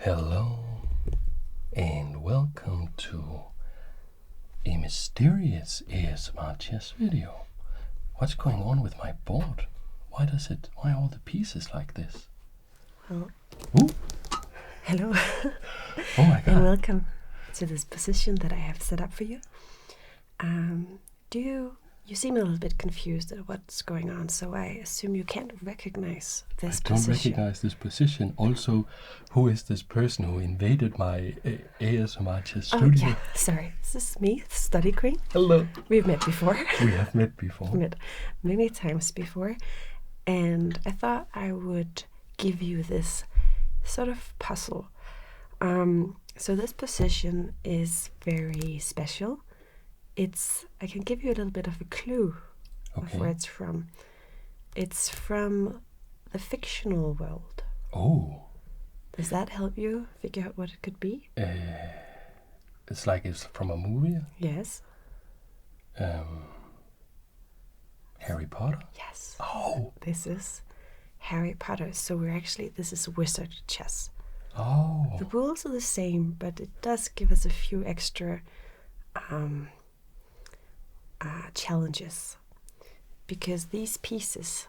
Hello, and welcome to a mysterious ASMR chess video. What's going on with my board? Why are all the pieces like this? Well, Ooh. hello. Oh my god. And welcome to this position that I have set up for you. You seem a little bit confused at what's going on, so I assume you can't recognize this position. I don't recognize this position. Also, who is this person who invaded my ASMR chess studio? Oh, yeah, sorry. This is me, StudyQueen. Hello. We've met before. We have met before. Met many times before. And I thought I would give you this sort of puzzle. So this position is very special. I can give you a little bit of a clue of where it's from. It's from the fictional world. Oh. Does that help you figure out what it could be? It's like it's from a movie? Yes. Harry Potter? Yes. Oh. This is Harry Potter. So this is wizard chess. Oh. The rules are the same, but it does give us a few extra challenges, because these pieces,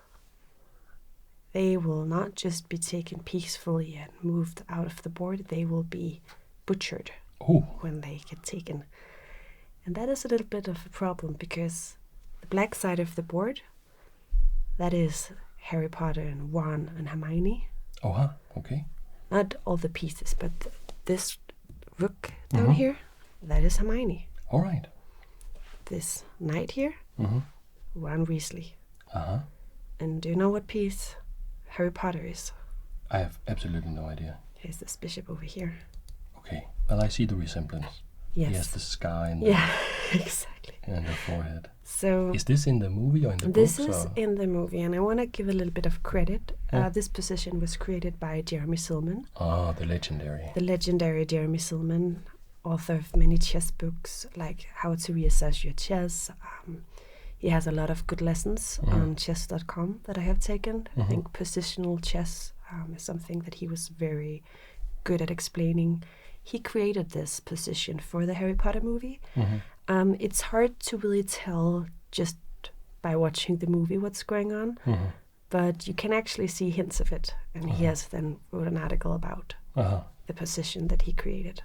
they will not just be taken peacefully and moved out of the board, they will be butchered when they get taken. And that is a little bit of a problem, because the black side of the board, that is Harry Potter and Ron and Hermione. Okay. Not all the pieces, but this rook down here, that is Hermione. All right. This knight here, Ron Weasley. And do you know what piece Harry Potter is? I have absolutely no idea. Here's this bishop over here. Okay, well, I see the resemblance. Yes. He has the scar and exactly. And the forehead. So is this in the movie or in the book? This is in the movie, and I want to give a little bit of credit. This position was created by Jeremy Silman. The legendary. The legendary Jeremy Silman, author of many chess books, like How to Reassess Your Chess. He has a lot of good lessons on chess.com that I have taken. I think positional chess is something that he was very good at explaining. He created this position for the Harry Potter movie. It's hard to really tell just by watching the movie what's going on, but you can actually see hints of it. And he has then wrote an article about the position that he created.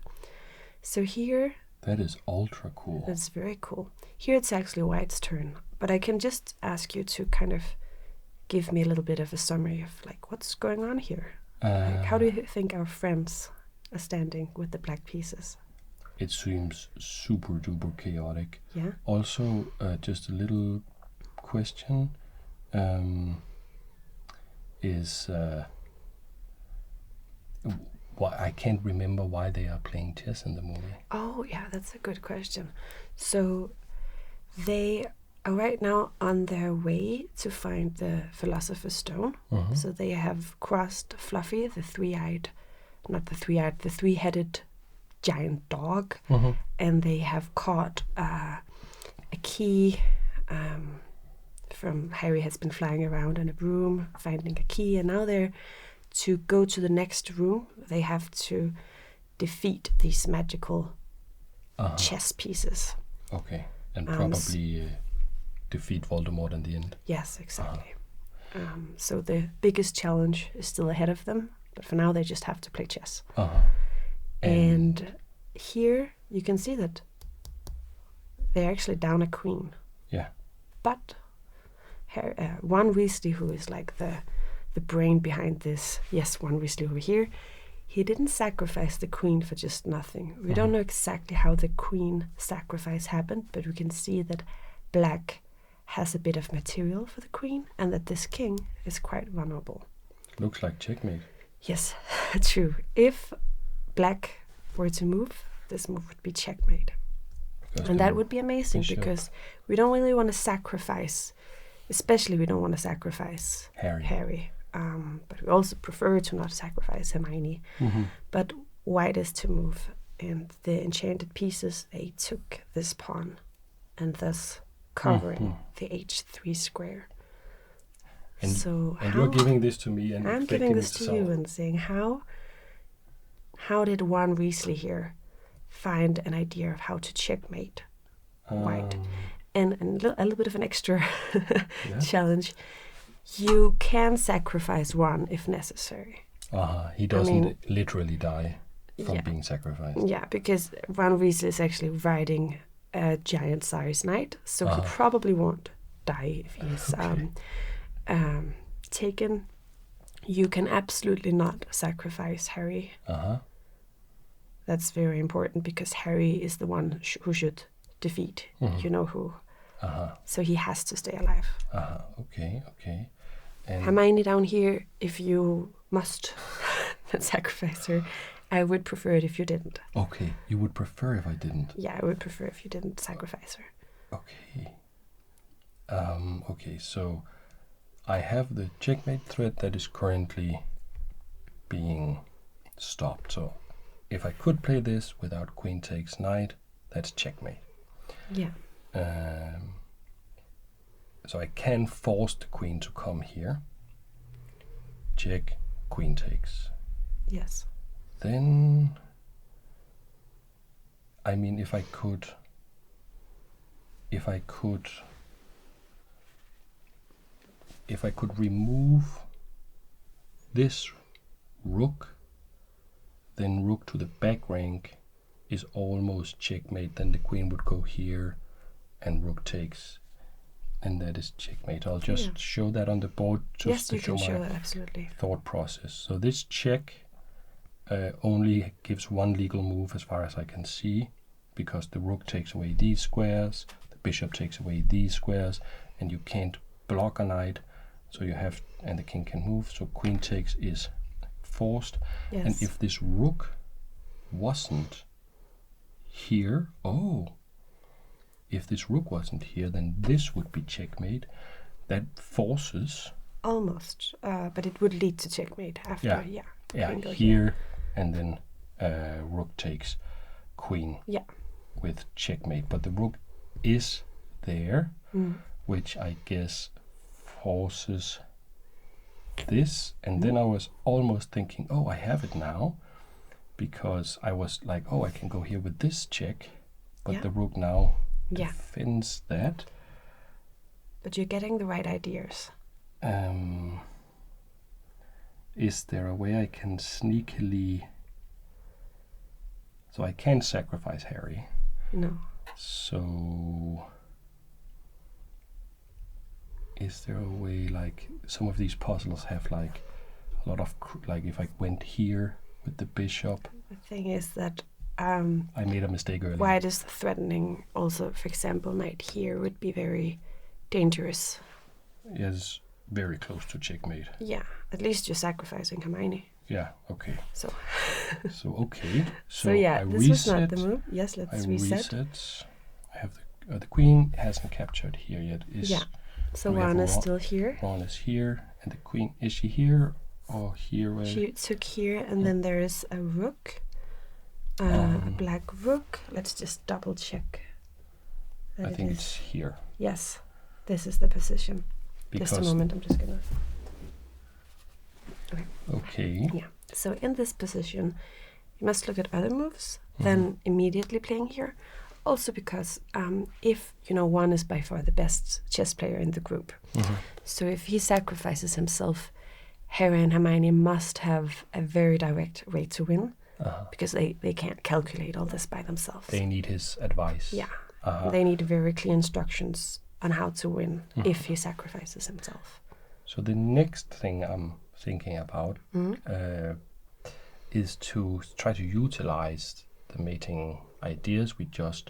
So here... That is ultra cool. That's very cool. Here it's actually White's turn, but I can just ask you to kind of give me a little bit of a summary of like what's going on here. How do you think our friends are standing with the black pieces? It seems super duper chaotic. Yeah. Also, just a little question is why I can't remember why they are playing chess in the movie. Oh yeah, that's a good question. So they are right now on their way to find the Philosopher's Stone. So they have crossed Fluffy, the three-headed giant dog, and they have caught a key from Harry has been flying around in a broom, finding a key, and now to go to the next room, they have to defeat these magical chess pieces. Okay, and probably defeat Voldemort in the end. Yes, exactly. So the biggest challenge is still ahead of them, but for now they just have to play chess. And here you can see that they're actually down a queen. Yeah. But Ron Weasley, who is like the brain behind this, Ron Weasley over here, he didn't sacrifice the queen for just nothing. We don't know exactly how the queen sacrifice happened, but we can see that black has a bit of material for the queen and that this king is quite vulnerable. Looks like checkmate. Yes, true. If black were to move, this move would be checkmate. And that would be amazing because we don't really want to sacrifice, especially we don't want to sacrifice Harry. But we also prefer to not sacrifice Hermione. But White is to move, and the enchanted pieces, they took this pawn and thus covering the h3 square. And you're giving this to me and I'm giving this to you and saying how did Ron Weasley here find an idea of how to checkmate white? And a little bit of an extra challenge. You can sacrifice Ron if necessary. He doesn't literally die from being sacrificed. Yeah, because Ron Weasley is actually riding a giant-sized knight, so he probably won't die if he's taken. You can absolutely not sacrifice Harry. That's very important because Harry is the one who should defeat you know who. So he has to stay alive. Okay. And Hermione down here, if you must sacrifice her, I would prefer it if you didn't. Okay, you would prefer if I didn't? Yeah, I would prefer if you didn't sacrifice her. Okay. Okay, so I have the checkmate thread that is currently being stopped. So if I could play this without queen takes knight, that's checkmate. Yeah. So I can force the queen to come here. Check, queen takes. Yes. Then, I mean, if I could remove this rook, then rook to the back rank is almost checkmate. Then the queen would go here and rook takes, and that is checkmate. I'll just show that on the board just to show my absolutely. thought process. So this check only gives one legal move as far as I can see, because the rook takes away these squares, the bishop takes away these squares, and you can't block a knight, so you have, and the king can move, so queen takes is forced. Yes. And if this rook wasn't here, if this rook wasn't here, then this would be checkmate. That forces almost, but it would lead to checkmate after. Here, and then rook takes queen. Yeah. With checkmate, but the rook is there, which I guess forces this, and then I was almost thinking, I have it now, because I was like, I can go here with this check, but the rook now defends that. But you're getting the right ideas. Is there a way I can sneakily... So I can't sacrifice Harry. No. So is there a way, like some of these puzzles have like a lot of like if I went here with the bishop? The thing is that I made a mistake earlier. White is threatening also, for example, knight here would be very dangerous. Yes, very close to checkmate. Yeah, at least you're sacrificing Hermione. Yeah, okay. So okay. So yeah, I this reset. was not the move. Yes, let's reset. I have the queen hasn't captured here yet. So Ron is still here. Ron is here, and the queen, is she here or here? She took here, and then there is a rook, a black rook. Let's just double check. I think it's here. Yes, this is the position. Because just a moment, I'm just gonna. Okay. Yeah. So in this position, you must look at other moves, then immediately playing here. Also because if, one is by far the best chess player in the group. So if he sacrifices himself, Harry and Hermione must have a very direct way to win, because they can't calculate all this by themselves. They need his advice. Yeah. They need very clear instructions on how to win if he sacrifices himself. So the next thing I'm thinking about is to try to utilize the mating ideas we just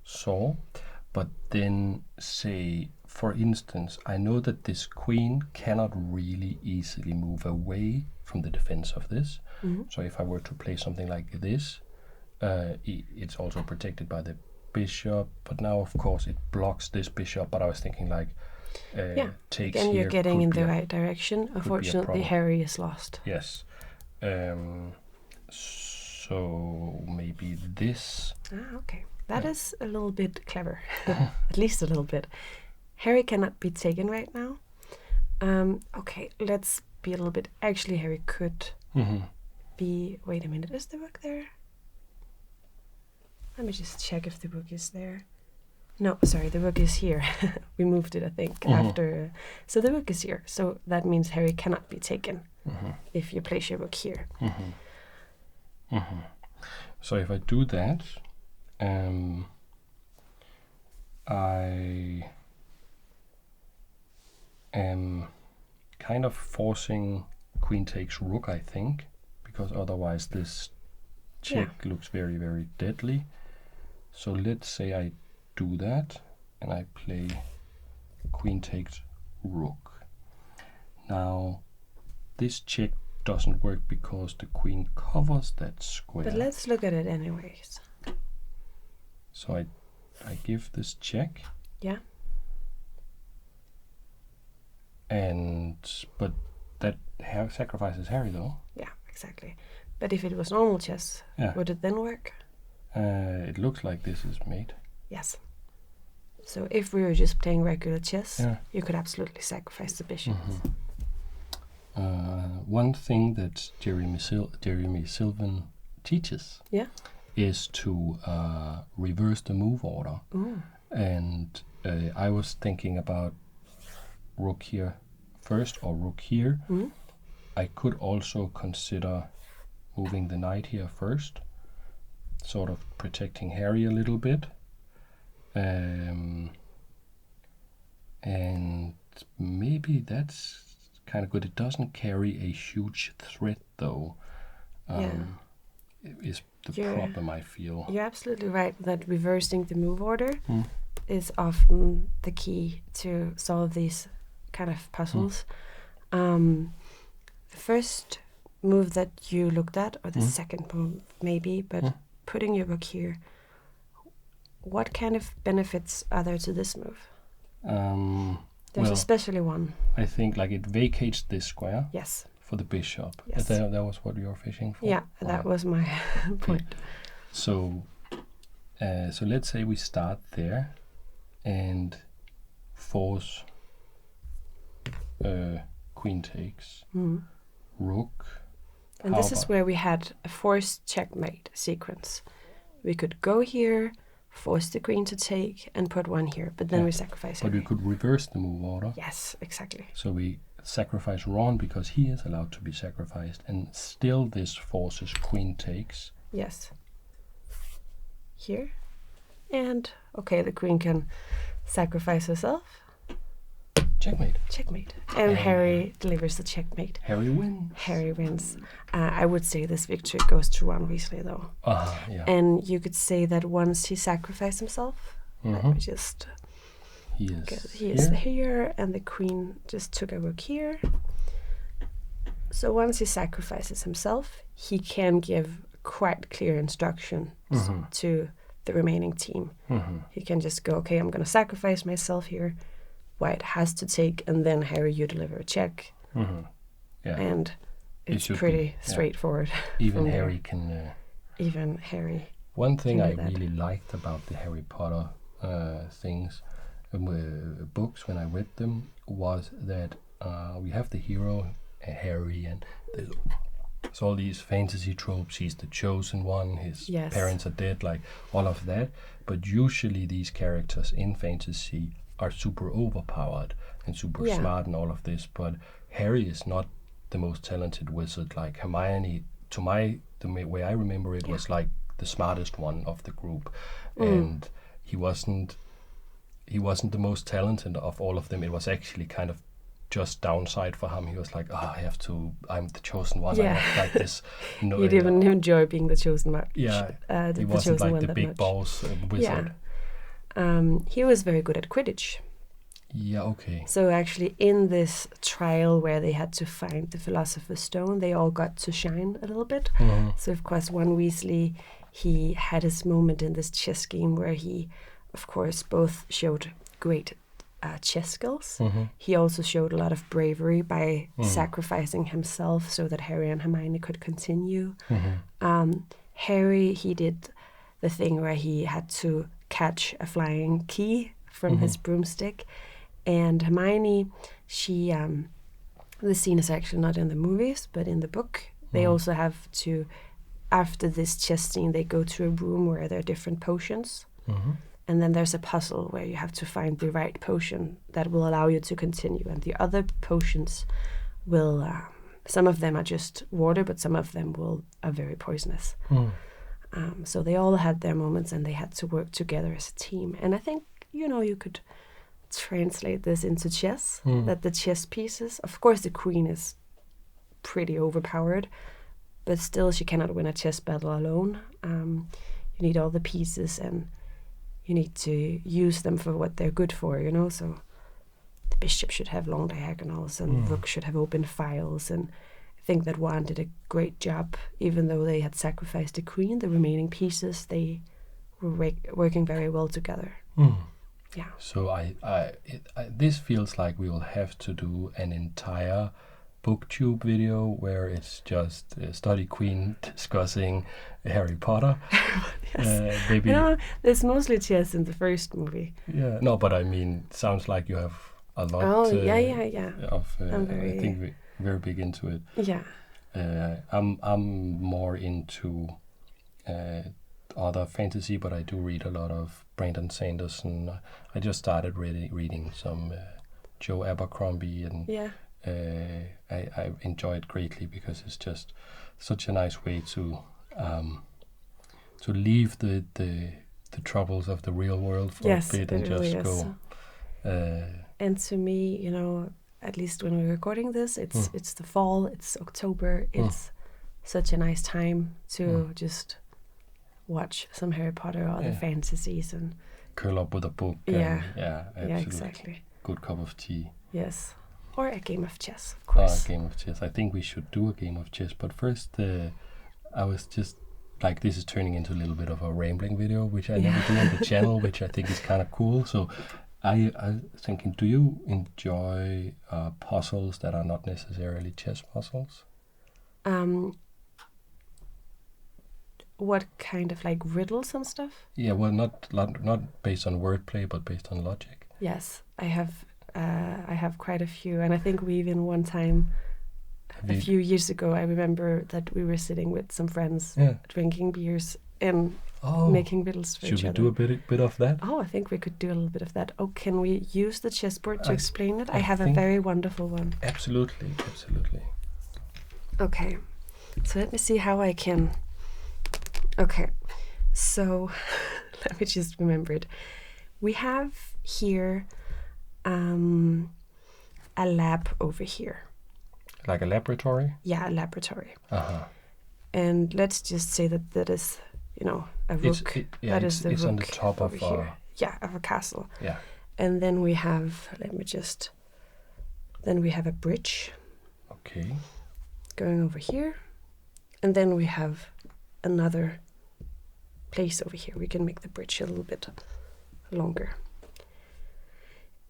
saw, but then say, for instance, I know that this queen cannot really easily move away from the defense of this. So if I were to play something like this, it's also protected by the bishop, but now of course it blocks this bishop, but I was thinking like takes again, here. You're getting in the right direction. Unfortunately, Harry is lost. Yes. So maybe this. Okay. That is a little bit clever. At least a little bit. Harry cannot be taken right now. Okay, let's be a little bit. Actually, Harry could be... Wait a minute, is the book there? Let me just check if the book is there. No, sorry, the book is here. We moved it, I think, after... so the book is here. So that means Harry cannot be taken if you place your book here. So if I do that, I am kind of forcing queen takes rook, I think, because otherwise this check looks very, very deadly. So let's say I do that and I play queen takes rook. Now this check doesn't work because the queen covers that square. But let's look at it anyways. So I give this check. Yeah. But that sacrifices Harry though. Yeah, exactly. But if it was normal chess, would it then work? It looks like this is mate. Yes. So if we were just playing regular chess, you could absolutely sacrifice the bishops. One thing that Jeremy Sylvan teaches is to reverse the move order. And I was thinking about rook here first or rook here. I could also consider moving the knight here first, sort of protecting Harry a little bit. And maybe that's kind of good. It doesn't carry a huge threat though. Is the problem, I feel. You're absolutely right that reversing the move order is often the key to solve these kind of puzzles. The first move that you looked at, or the second move maybe, but putting your rook here, what kind of benefits are there to this move? There's especially one. I think like it vacates this square. Yes. For the bishop. Yes. That was what you were fishing for? Yeah, that was my point. So let's say we start there and force queen takes, rook. And this is where we had a forced checkmate sequence. We could go here, force the queen to take, and put one here, but then we sacrifice Harry. But we could reverse the move order. Yes, exactly. So we sacrifice Ron because he is allowed to be sacrificed, and still this forces queen takes. Yes. Here. And, okay, the queen can sacrifice herself. Checkmate. Checkmate. And Harry delivers the checkmate. Harry wins. Harry wins. I would say this victory goes to Ron Weasley, though. Yeah. And you could say that once he sacrificed himself, let me just... He is here, and the queen just took a rook here. So once he sacrifices himself, he can give quite clear instructions to the remaining team. He can just go, okay, I'm going to sacrifice myself here. White has to take, and then Harry, you deliver a check. And it's pretty straightforward. Even Harry can... even Harry. One thing I really liked about the Harry Potter things, books, when I read them, was that we have the hero, Harry, and there's all these fantasy tropes. He's the chosen one, his parents are dead, like all of that. But usually these characters in fantasy are super overpowered and super smart and all of this, but Harry is not the most talented wizard. Like Hermione, the way I remember it, was like the smartest one of the group, and he wasn't the most talented of all of them. It was actually kind of just downside for him. He was like, I'm the chosen one. I have like this. He didn't enjoy being the chosen one. He wasn't like the big balls wizard. He was very good at Quidditch. Yeah, okay. So actually in this trial where they had to find the Philosopher's Stone, they all got to shine a little bit. So of course Ron Weasley, he had his moment in this chess game where he, of course, both showed great chess skills. He also showed a lot of bravery by sacrificing himself so that Harry and Hermione could continue. Harry, he did the thing where he had to catch a flying key from his broomstick, and Hermione, she the scene is actually not in the movies but in the book. They also have to, after this chess scene, they go to a room where there are different potions. And then there's a puzzle where you have to find the right potion that will allow you to continue. And the other potions will, some of them are just water, but some of them are very poisonous. So they all had their moments and they had to work together as a team. And I think, you could translate this into chess, that the chess pieces, of course the queen is pretty overpowered, but still she cannot win a chess battle alone. You need all the pieces and you need to use them for what they're good for, so the bishop should have long diagonals and the rook should have open files. And I think that Juan did a great job. Even though they had sacrificed the queen, the remaining pieces, they were working very well together. Yeah. So this feels like we will have to do an entire booktube video where it's just StudyQueen discussing Harry Potter. Yes. Maybe. There's mostly chess in the first movie. Yeah. No, but I mean, sounds like you have a lot. Yeah. I think we're very big into it. Yeah. I'm more into other fantasy, but I do read a lot of Brandon Sanderson. I just started reading some Joe Abercrombie, and I enjoy it greatly because it's just such a nice way to leave the troubles of the real world for a bit and just go. And to me, at least when we're recording this, it's the fall, it's October, it's such a nice time to just watch some Harry Potter or other fantasies and curl up with a book. Yeah, absolutely. Exactly. Good cup of tea. Yes, or a game of chess, of course. A game of chess. I think we should do a game of chess, but first, I was just like, this is turning into a little bit of a rambling video, which I never do on the channel, which I think is kind of cool. So I was thinking, do you enjoy puzzles that are not necessarily chess puzzles? What kind of, like, riddles and stuff? Yeah, well, not based on wordplay, but based on logic. Yes, I have quite a few, and I think we even one time, a few years ago, I remember that we were sitting with some friends, drinking beers and making riddles for each other. Should we do a bit of that? Oh, I think we could do a little bit of that. Oh, can we use the chessboard to explain it? I have a very wonderful one. Absolutely. Okay, so let me see how I can. Okay, so let me just remember it. We have here a lab over here. Like a laboratory? Yeah, a laboratory. And let's just say that is, a rook. It's the rook on the top of here. Of a castle. Yeah. And then we have, then we have a bridge. Okay. Going over here. And then we have another place over here. We can make the bridge a little bit longer.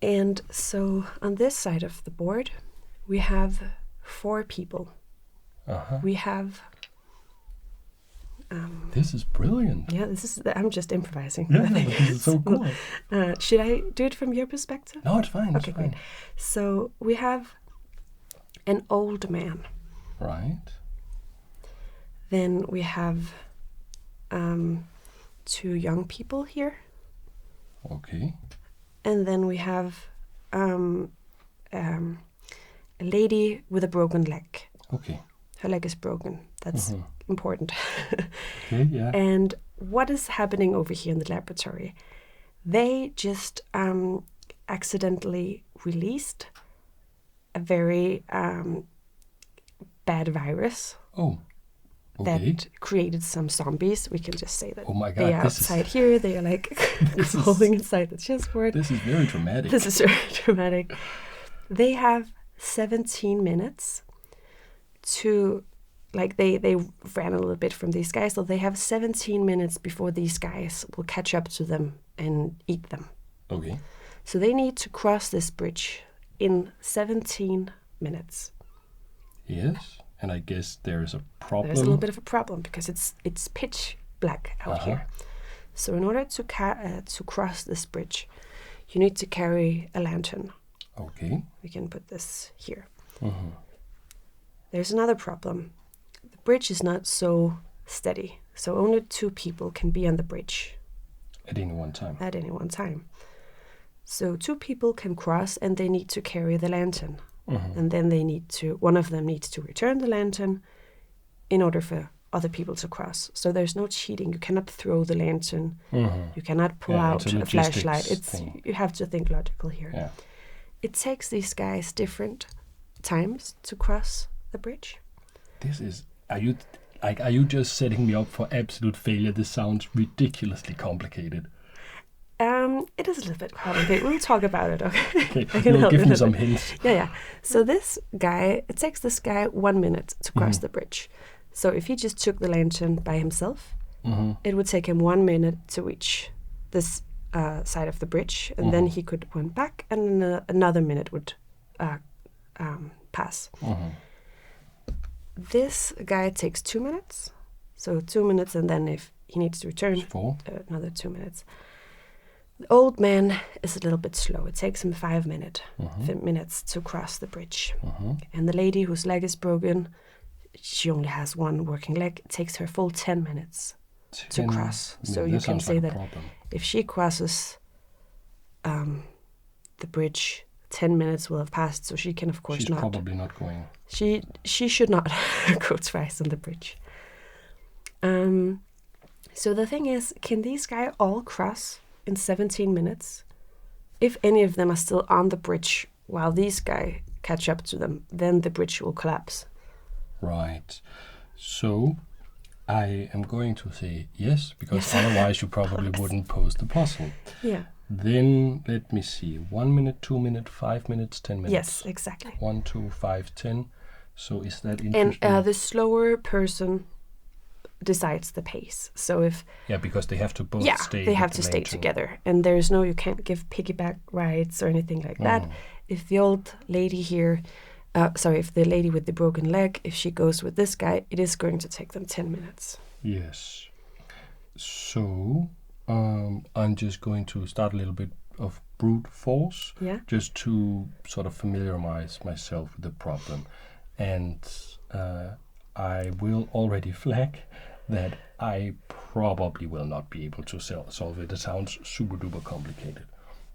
And so on this side of the board, we have 4 people. We have... this is brilliant. Yeah, I'm just improvising. Yeah, this is so cool. Should I do it from your perspective? No, it's fine. Okay, great. So we have an old man. Right. Then we have 2 young people here. Okay. And then we have a lady with a broken leg. Okay. Her leg is broken. That's important. Okay, yeah. And what is happening over here in the laboratory? They just accidentally released a very bad virus. Oh. Okay. That created some zombies. We can just say that. Oh my God! They are outside here. They are like crawling inside the chessboard. This is very dramatic. This is very dramatic. They have 17 minutes to, they ran a little bit from these guys, so they have 17 minutes before these guys will catch up to them and eat them. Okay. So they need to cross this bridge in 17 minutes. Yes. And I guess there's a problem. There's a little bit of a problem because it's pitch black out here. So in order to cross this bridge, you need to carry a lantern. Okay. We can put this here. There's another problem. The bridge is not so steady. So only 2 people can be on the bridge. At any one time. At any one time. So 2 people can cross and they need to carry the lantern. And then one of them needs to return the lantern in order for other people to cross. So there's no cheating. You cannot throw the lantern. You cannot pull out a flashlight. You have to think logical here. Yeah. It takes these guys different times to cross the bridge. Are you just setting me up for absolute failure? This sounds ridiculously complicated. It is a little bit complicated. We'll talk about it, okay? You'll give me some hints. Yeah. So it takes this guy 1 minute to cross the bridge. So if he just took the lantern by himself, it would take him 1 minute to reach this side of the bridge, and then he could run back, and another minute would pass. This guy takes 2 minutes, so 2 minutes, and then if he needs to return, another 2 minutes. The old man is a little bit slow. It takes him 5 minutes to cross the bridge. And the lady whose leg is broken, she only has one working leg. It takes her full 10 minutes to cross. So you can say that if she crosses the bridge, 10 minutes will have passed. So she can, of course, She's probably not going. She should not go twice on the bridge. So the thing is, can these guys all cross in 17 minutes? If any of them are still on the bridge while these guys catch up to them, then the bridge will collapse. Right. So I am going to say yes, because otherwise you probably wouldn't pose the puzzle. Yeah. Then let me see. 1 minute, 2 minutes, 5 minutes, 10 minutes. Yes, exactly. 1, 2, 5, 10. So is that interesting? And the slower person decides the pace. So if because they have to both stay. They have to stay together, and there's you can't give piggyback rides or anything like that. If the old lady here, if the lady with the broken leg, if she goes with this guy, it is going to take them 10 minutes. Yes. So I'm just going to start a little bit of brute force, just to sort of familiarize myself with the problem, and I will already flag that I probably will not be able to solve it. It sounds super duper complicated.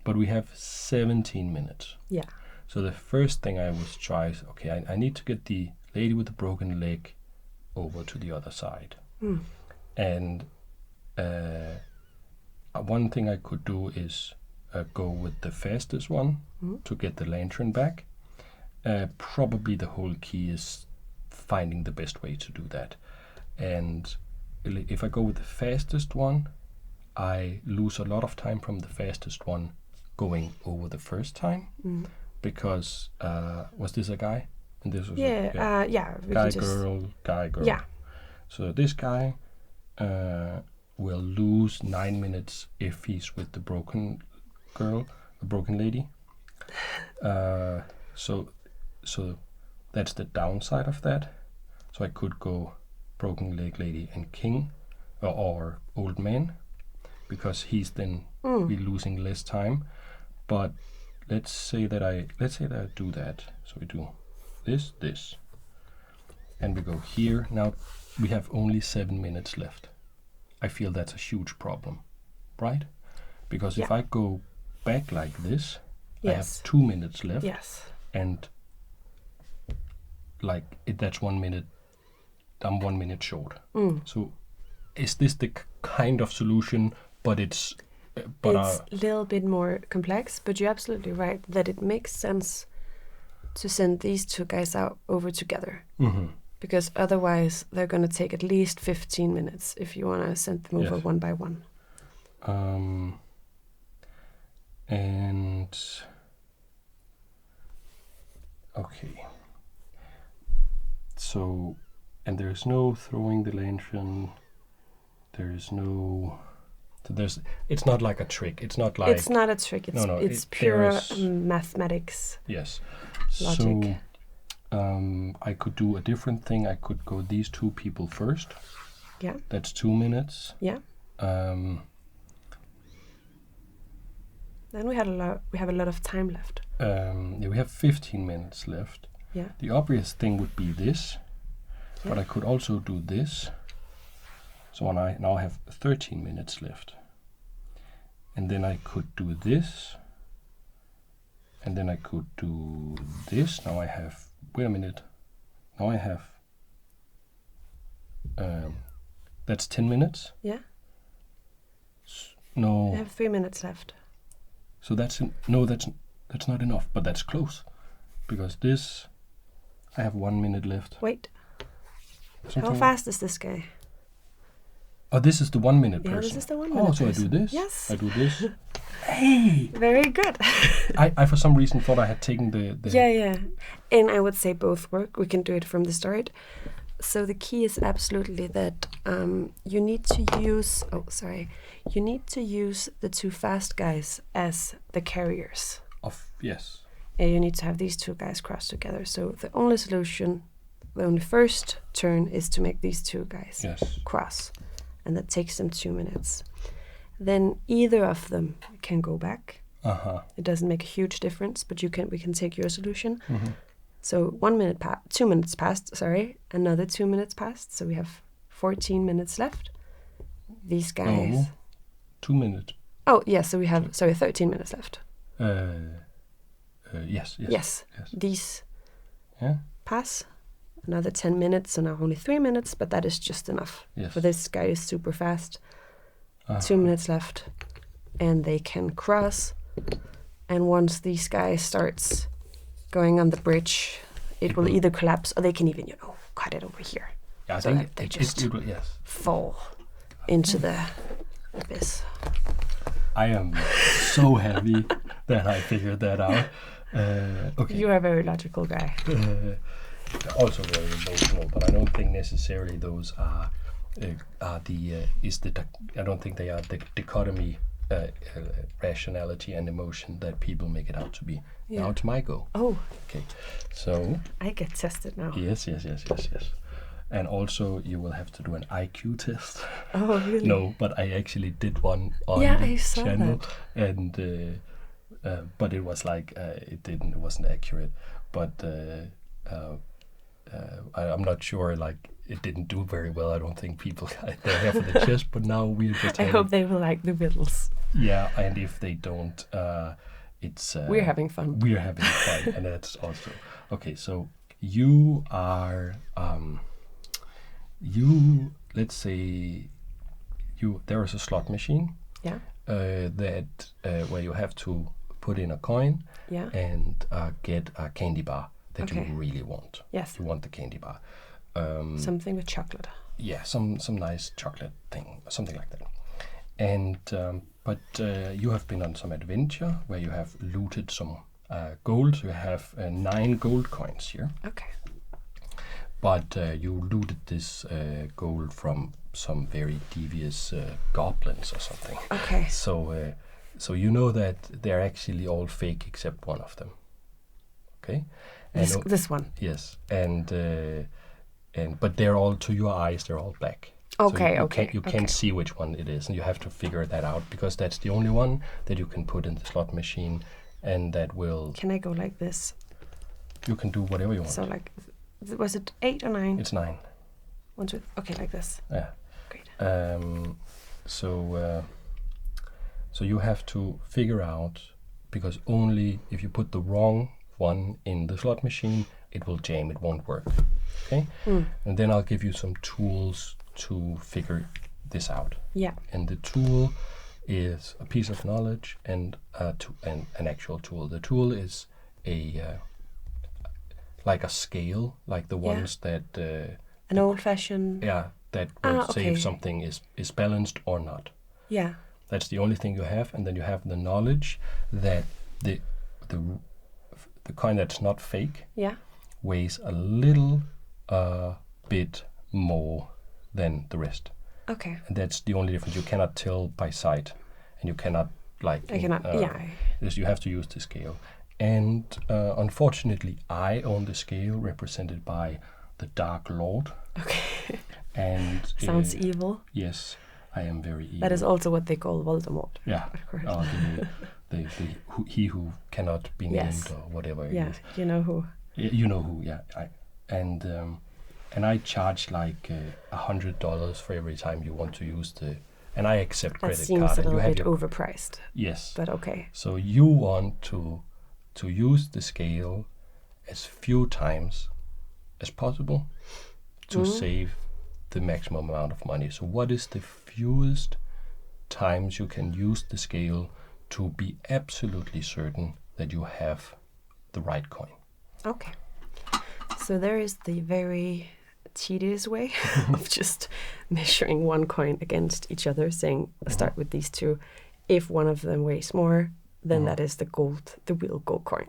But we have 17 minutes. Yeah. So the first thing I would try is, I need to get the lady with the broken leg over to the other side. And one thing I could do is go with the fastest one to get the lantern back. Probably the whole key is finding the best way to do that. And if I go with the fastest one, I lose a lot of time from the fastest one going over the first time, because was this a guy? And this was guy girl. Yeah. So this guy will lose 9 minutes if he's with the broken lady. So that's the downside of that. So I could go broken leg lady and king, or old man, because he's then be losing less time. But let's say that I do that. So we do this, and we go here. Now we have only 7 minutes left. I feel that's a huge problem, right? Because if I go back like this, I have 2 minutes left. Yes. And that's 1 minute. I'm 1 minute short. So is this the kind of solution? But it's a little bit more complex. But you're absolutely right that it makes sense to send these 2 guys out over together. Because otherwise they're going to take at least 15 minutes if you want to send them over one by one. And okay. So, and there's no throwing the lantern. There's no. It's not like a trick. It's not like. It's not a trick. It's pure mathematics. Yes. Logic. So, I could do a different thing. I could go these 2 people first. Yeah. That's 2 minutes. Yeah. Then we have a lot of time left. We have 15 minutes left. Yeah. The obvious thing would be this. Yeah. But I could also do this. So I now have 13 minutes left. And then I could do this. And then I could do this. Now I have, wait a minute. Now I have, that's 10 minutes. Yeah. No. I have 3 minutes left. So that's, no, that's not enough, but that's close. Because this, I have 1 minute left. Wait. Something How fast is this guy? Oh, this is the 1 minute person. Yeah, this is the 1 minute Oh, so person. I do this. Yes. I do this. Hey! Very good. I for some reason thought I had taken the Yeah. And I would say both work. We can do it from the start. So the key is absolutely that you need to use, you need to use the two fast guys as the carriers. Yes. And you need to have these two guys cross together. So the only solution, the only first turn is to make these two guys cross. And that takes them 2 minutes. Then either of them can go back. It doesn't make a huge difference, but we can take your solution. So 1 minute 2 minutes passed, another 2 minutes passed, so we have 14 minutes left. These guys... No, 2 minutes. Oh, yeah, so we have, 13 minutes left. Yes. These pass. Another 10 minutes, so now only 3 minutes, but that is just enough. For this guy is super fast. 2 minutes left, and they can cross. And once these guys starts going on the bridge, it will either collapse or they can even, cut it over here. Yeah, I so think that they just it will, fall into the abyss. I am so happy that I figured that out. Okay. You are a very logical guy. Also very emotional, but I don't think necessarily those are I don't think they are the dichotomy, rationality and emotion that people make it out to be. Now it's my go. Oh. Okay. So I get tested now. Yes. And also you will have to do an IQ test. Oh, really? No, but I actually did one on I the saw channel, that. and but it was like it wasn't accurate. But I'm not sure. Like it didn't do very well. I don't think people they're here for the chess. But now we just. I hope they will like the riddles. Yeah, and if they don't, it's. We're having fun. We're having fun, and that's also okay. So you are. Let's say there is a slot machine. Yeah. That where you have to put in a coin. Yeah. And get a candy bar that you really want. Yes. You want the candy bar. Something with chocolate. Yeah, some nice chocolate thing, something like that. And but you have been on some adventure where you have looted some gold. You have 9 gold coins here. Okay. But you looted this gold from some very devious goblins or something. Okay. So you know that they're actually all fake except one of them. Okay. And this one. Yes, and but they're all, to your eyes, they're all black. Okay. So you can't see which one it is, and you have to figure that out because that's the only one that you can put in the slot machine, and that will. Can I go like this? You can do whatever you want. So like, was it 8 or 9? It's 9. 1, 2. Okay, like this. Yeah. Great. So you have to figure out, because only if you put the wrong one in the slot machine, it will jam, it won't work. Okay? And then I'll give you some tools to figure this out. Yeah. And the tool is a piece of knowledge and an actual tool. The tool is like a scale, like the ones that an old-fashioned. Yeah, that will say if something is balanced or not. Yeah. That's the only thing you have, and then you have the knowledge that the coin that's not fake weighs a little bit more than the rest. Okay. And that's the only difference. You cannot tell by sight, and you cannot you have to use the scale. And unfortunately, I own the scale represented by the Dark Lord. Okay. And sounds evil. Yes, I am very evil. That is also what they call Voldemort. Yeah, of course. He who cannot be named or whatever. Yeah, you know who. You know who. Yeah, and I charge like $100 for every time you want to use and I accept That credit seems card. a And you little have bit your overpriced. yes. But okay. So you want to use the scale as few times as possible to save the maximum amount of money. So what is the fewest times you can use the scale to be absolutely certain that you have the right coin? Okay. So there is the very tedious way of just measuring one coin against each other, saying start with these two. If one of them weighs more, then that is the real gold coin.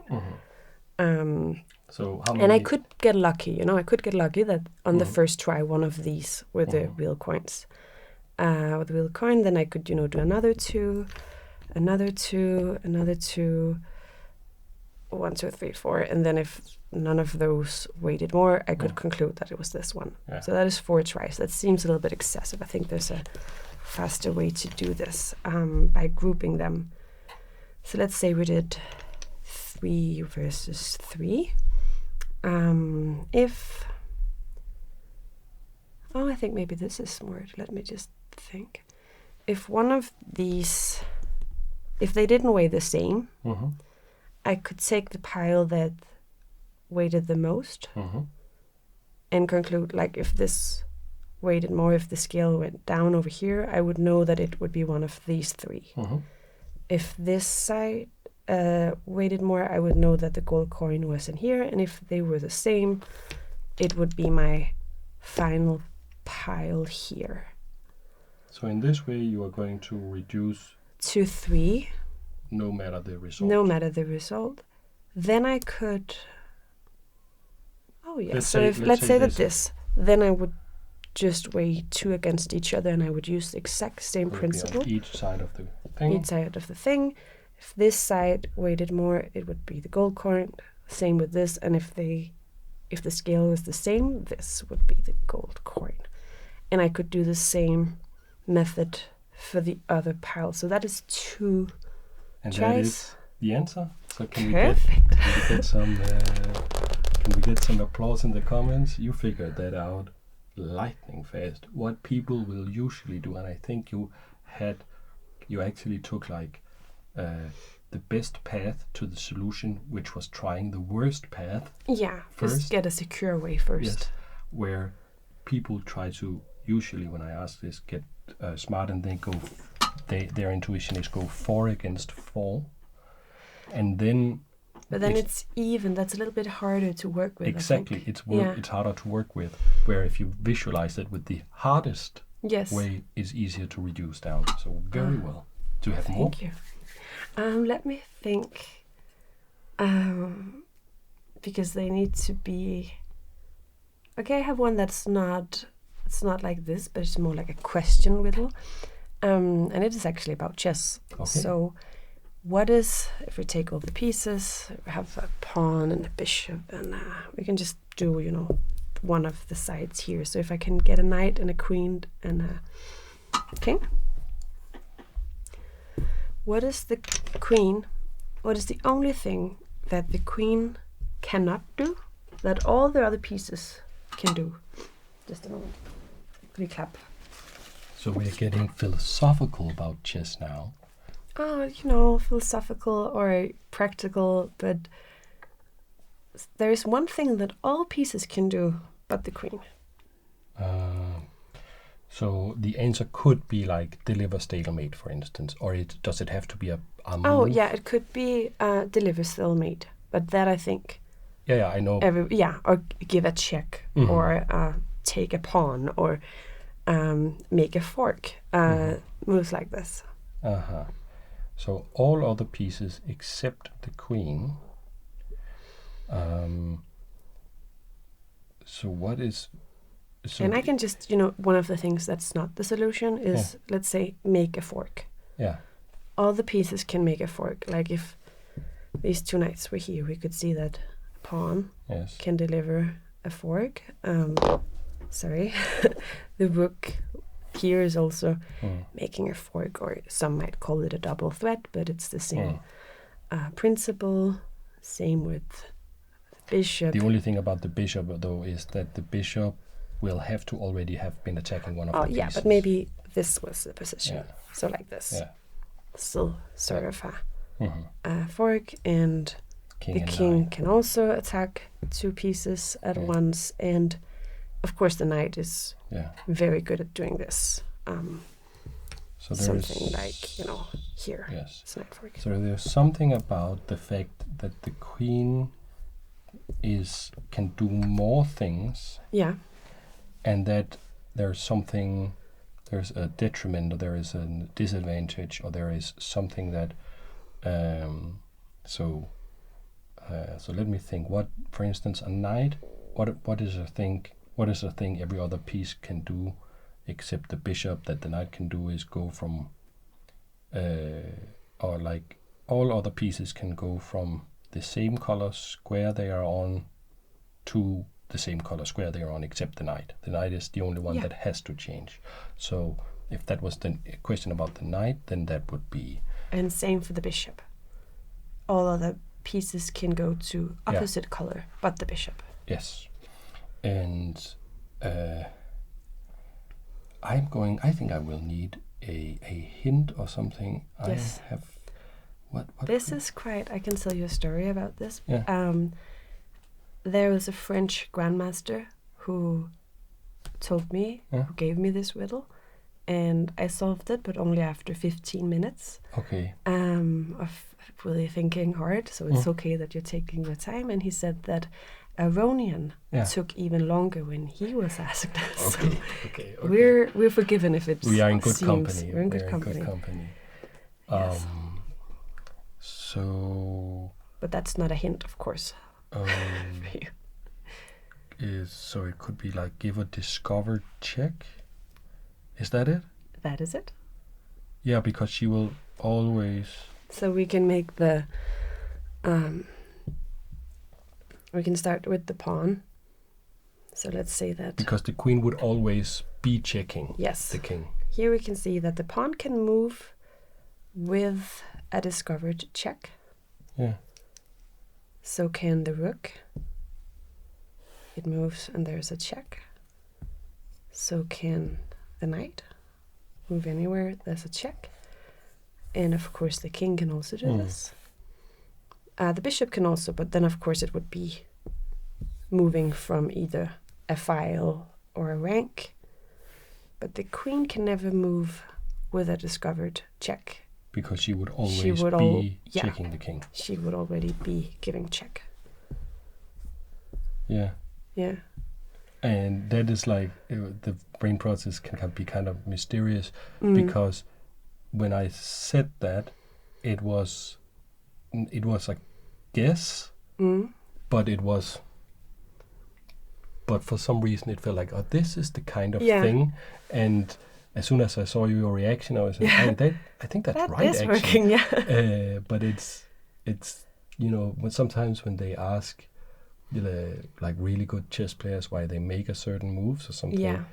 So how many? And I could get lucky, I could get lucky that on the first try one of these were the real coins. With the real coin, then I could, do another two, another two, 1, 2, 3, 4, and then if none of those weighted more, I could conclude that it was this one. Yeah. So that is 4 tries. That seems a little bit excessive. I think there's a faster way to do this by grouping them. So let's say we did 3 versus 3. I think maybe this is smart. Let me just think. If one of these, if they didn't weigh the same, I could take the pile that weighted the most and conclude, like, if this weighted more, if the scale went down over here, I would know that it would be one of these 3. If this side weighted more, I would know that the gold coin was in here, and if they were the same, it would be my final pile here. So in this way, you are going to reduce to 3. No matter the result. No matter the result. Then I could... Oh, yeah. Let's say that this. Then I would just weigh 2 against each other, and I would use the exact same principle. On each side of the thing. Each side of the thing. If this side weighted more, it would be the gold coin. Same with this. And if the scale was the same, this would be the gold coin. And I could do the same method for the other pile. So that is 2 and tries. That is the answer. So can we get some applause in the comments? You figured that out lightning fast. What people will usually do, and I think you actually took like the best path to the solution, which was trying the worst path. Yeah, first. Just get a secure way first. Yes, where people try to, usually when I ask this, get smart, and their intuition is go 4 against 4, and then. But then it's even. That's a little bit harder to work with. Exactly, it's harder to work with. Where if you visualize it with the hardest way, is easier to reduce down. So very well. Do you have more? Thank you. Let me think. Because they need to be. Okay, I have one that's not. It's not like this, but it's more like a question riddle, and it is actually about chess. Okay. So, what is, if we take all the pieces, we have a pawn and a bishop, and we can just do, one of the sides here. So if I can get a knight and a queen and a king. What is the only thing that the queen cannot do that all the other pieces can do? Just a moment. Could you clap? So we're getting philosophical about chess now. Oh, philosophical or practical, but there is one thing that all pieces can do but the queen. So the answer could be like deliver stalemate, for instance, or does it have to be a move? Oh, yeah, it could be deliver stalemate, but that I think... Yeah, I know. Or give a check, or take a pawn, or make a fork, moves like this. So all other pieces except the queen. So what is... and I can just, one of the things that's not the solution is, let's say, make a fork. Yeah. All the pieces can make a fork. Like if these 2 knights were here, we could see that a pawn can deliver a fork. Sorry. The rook here is also making a fork, or some might call it a double threat, but it's the same principle. Same with the bishop. The only thing about the bishop, though, is that the bishop will have to already have been attacking one of the pieces. But maybe this was the position. Yeah. So like this. Yeah. Still sort of Mm-hmm. a fork, and the king can also attack 2 pieces at once, and of course the knight is very good at doing this. So something like, here. Yes. It's knight fork. So there's something about the fact that the queen can do more things. Yeah. And that there's a detriment, or there is a disadvantage, or there is something that so let me think. What, for instance, a knight, what is a thing every other piece can do except the bishop that the knight can do is go from or like all other pieces can go from the same color square they are on to the same color square they are on, except the knight. The knight is the only one that has to change. So if that was the question about the knight, then that would be... And same for the bishop. All other pieces can go to opposite color, but the bishop. Yes. And I think I will need a hint or something. Yes. I have... What this is quite... I can tell you a story about this. Yeah. There was a French grandmaster who told me, who gave me this riddle, and I solved it, but only after 15 minutes. Okay. Of really thinking hard, so it's okay that you're taking your time. And he said that Aronian took even longer when he was asked. Okay. We're forgiven if it's... We are in good company. We're in good company. Yes. So... But that's not a hint, of course. So it could be like give a discovered check. Is that it? That is it. Yeah, because she will always... So we can make the... we can start with the pawn. So let's say that... Because the queen would always be checking the king. Here we can see that the pawn can move with a discovered check. Yeah. So can the rook. It moves and there's a check. So can the knight move anywhere, there's a check. And of course the king can also do this. The bishop can also, but then of course it would be moving from either a file or a rank. But the queen can never move with a discovered check. Because she would always be checking the king. She would already be giving check. Yeah. Yeah. And that is like, the brain process can be kind of mysterious, because when I said that, it was a guess, but for some reason it felt like, oh, this is the kind of thing. And as soon as I saw your reaction, I was like, I think that's that right, is actually. working, but it's sometimes when they ask like really good chess players why they make a certain moves or something,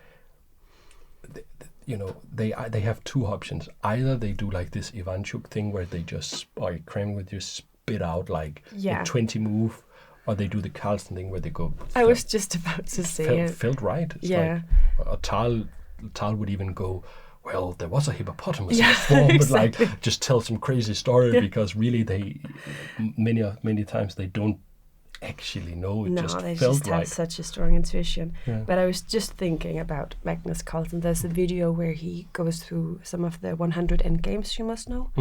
they have 2 options. Either they do like this Ivanchuk thing where they just spit out like a 20 move, or they do the Carlsen thing where they go... I was just about to say it. Felt right. It's like, Tal would even go, well, there was a hippopotamus in the form, exactly. But like just tell some crazy story, because really they many times they don't actually know. They just have such a strong intuition. Yeah. But I was just thinking about Magnus Carlsen. There's a video where he goes through some of the 100 endgames you must know.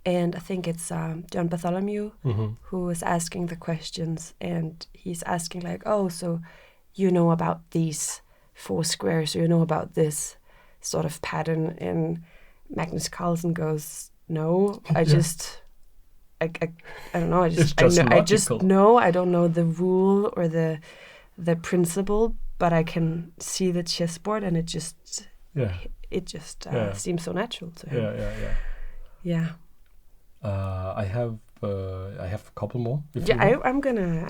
And I think it's John Bartholomew who is asking the questions, and he's asking like, oh, so you know about these 4 squares, or you know about this sort of pattern? And Magnus Carlsen goes, no, I don't know. I just know. I don't know the rule or the principle, but I can see the chessboard, and it just seems so natural to him. Yeah. I have a couple more. I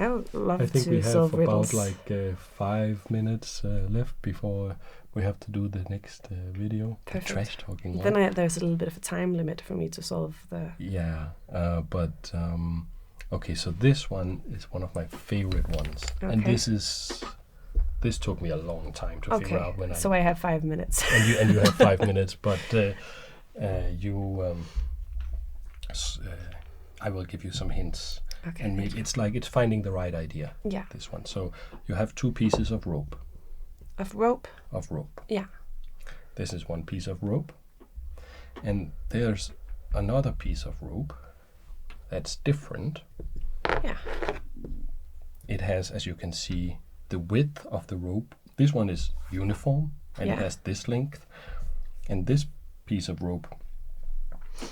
would love to solve riddles. I think we have about like 5 minutes left before we have to do the next video. Perfect. The trash talking. Then there's a little bit of a time limit for me to solve the... Yeah, but okay, so this one is one of my favorite ones. Okay. And this this took me a long time to figure out when So I have 5 minutes. and you have 5 minutes, but I will give you some hints. Okay. And maybe it's finding the right idea. Yeah. This one. So you have 2 pieces of rope. Of rope? Of rope. Yeah. This is one piece of rope. And there's another piece of rope that's different. Yeah. It has, as you can see, the width of the rope. This one is uniform and it has this length. And this piece of rope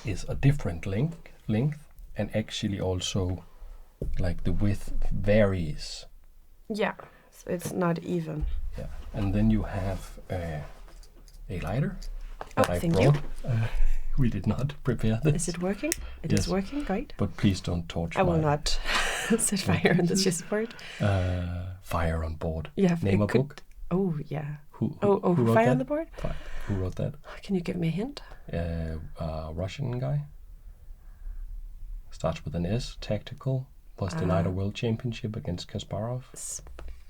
is a different length and actually also like the width varies. Yeah. So it's not even. Yeah. And then you have a lighter that I thank brought. you. We did not prepare this. Is it working? It Yes. is working, great. But please don't torch I will not set fire in this chessboard. Fire on board. Yeah, Name a book. Oh, yeah. Who Fire wrote that? on the board? Who wrote that? Can you give me a hint? Russian guy. Starts with an S. Tactical. Was denied a world championship against Kasparov.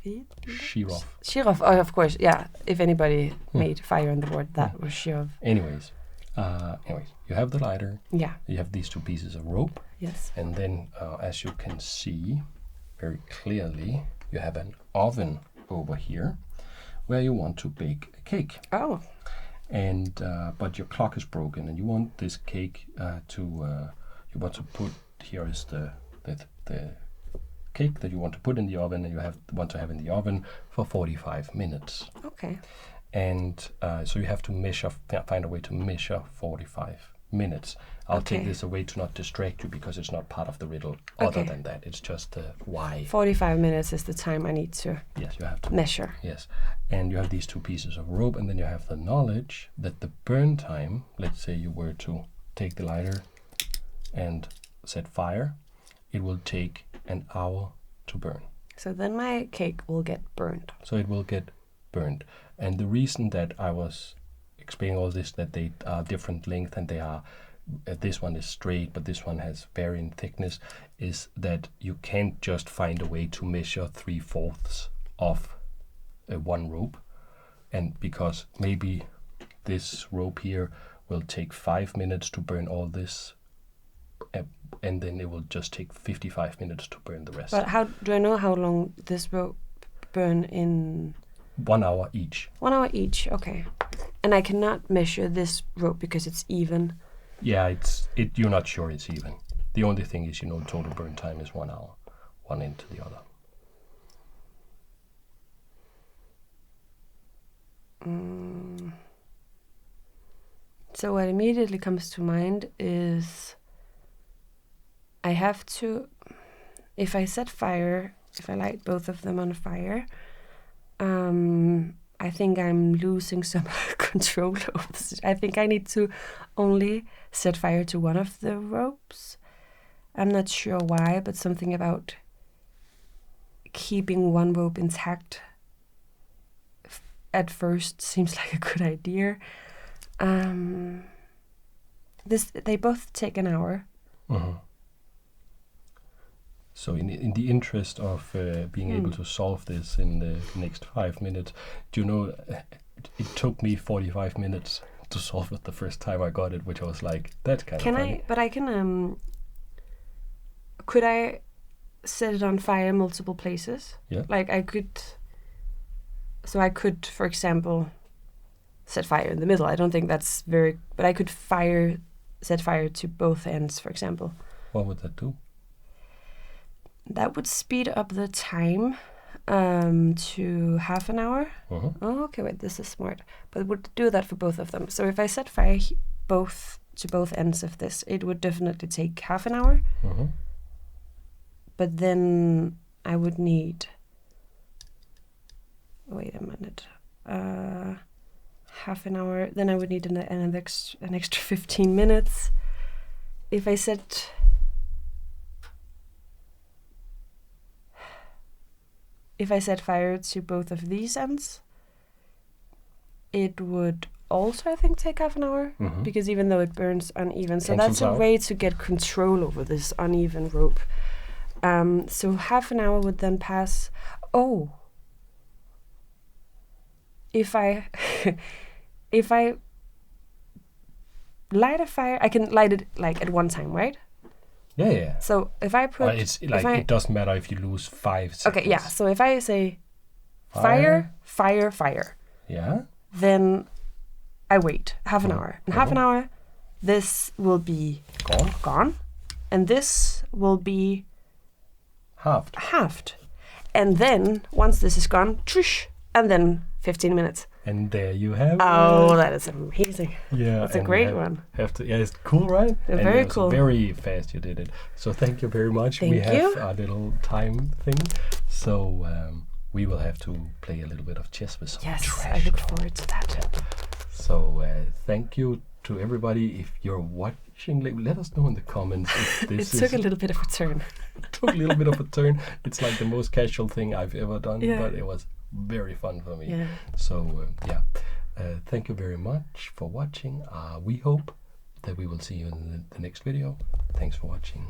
Shirov. Shirov, oh, of course, yeah. If anybody made fire on the board, that was Shirov. Anyways, you have the lighter. Yeah. You have these 2 pieces of rope. Yes. And then, as you can see very clearly, you have an oven over here where you want to bake a cake. Oh. And but your clock is broken, and you want this cake you want to put. Here is the cake that you want to put in the oven, and you want to have in the oven for 45 minutes. Okay. And so you have to find a way to measure 45 minutes. I'll take this away to not distract you because it's not part of the riddle. Other than that, it's just why. 45 minutes is the time I need to you have to measure. Yes. And you have these 2 pieces of rope, and then you have the knowledge that the burn time, let's say you were to take the lighter and set fire, it will take an hour to burn. So then my cake will get burned. So it will get burned. And the reason that I was explaining all this, that they are different length and they are, this one is straight, but this one has varying thickness, is that you can't just find a way to measure 3/4 of one rope. And because maybe this rope here will take 5 minutes to burn all this, and then it will just take 55 minutes to burn the rest. But how do I know how long this rope burn in? 1 hour each. 1 hour each, okay. And I cannot measure this rope because it's even. Yeah, you're not sure it's even. The only thing is, total burn time is 1 hour, one end to the other. So what immediately comes to mind is I have to, if I light both of them on fire, I think I'm losing some control over this. I think I need to only set fire to one of the ropes. I'm not sure why, but something about keeping one rope intact at first seems like a good idea. They both take an hour. Mm-hmm. So in the interest of being able to solve this in the next 5 minutes, it took me 45 minutes to solve it the first time I got it, which I was like, that's kind of funny. Could I set it on fire multiple places? Yeah. Like I could, for example, set fire in the middle. I don't think that's but I could set fire to both ends, for example. What would that do? That would speed up the time to half an hour. Uh-huh. Oh, okay, wait, this is smart. But it would do that for both of them. So if I set fire to both ends of this, it would definitely take half an hour. Uh-huh. But then I would need... Wait a minute. Half an hour. Then I would need an extra 15 minutes. If I set... If I set fire to both of these ends, it would also, I think, take half an hour, because even though it burns uneven. So that's a way to get control over this uneven rope. So half an hour would then pass. Oh, if I if I light a fire, I can light it like at one time, right? Yeah. So if I put, It's like it doesn't matter if you lose 5 seconds. Okay, yeah. So if I say fire, fire, fire. Yeah. Then I wait half an hour. In half an hour, this will be gone, and this will be halved. And then once this is gone, trish, and then 15 minutes. And there you have it. That is amazing. Yeah, that's a great one. It's cool, right? And very cool. Very fast you did it. So thank you very much. Thank we you. have a little time thing. So we will have to play a little bit of chess with some trash. Yes, I look forward to that. Yeah. So thank you to everybody. If you're watching, let us know in the comments if this It took a little bit of a turn. took a little bit of a turn. It's like the most casual thing I've ever done, but it was very fun for me. Yeah. So thank you very much for watching. We hope that we will see you in the next video. Thanks for watching.